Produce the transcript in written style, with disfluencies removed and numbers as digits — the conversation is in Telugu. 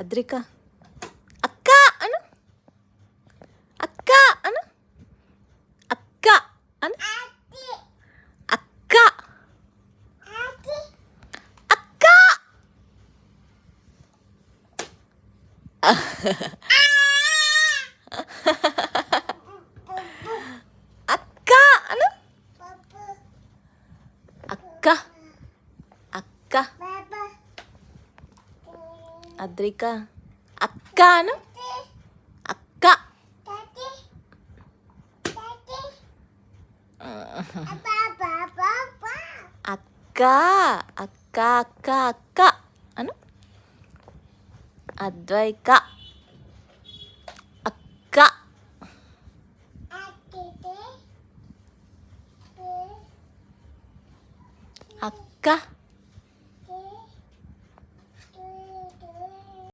అద్రిక అక్క అను, అక్క అను, అక్క అను, అక్క అక్క అక్క అను, అక్క అక్క అద్రిక అక్క అను, అక్క అక్క అక్క అక్క అక్క అను, అద్వైక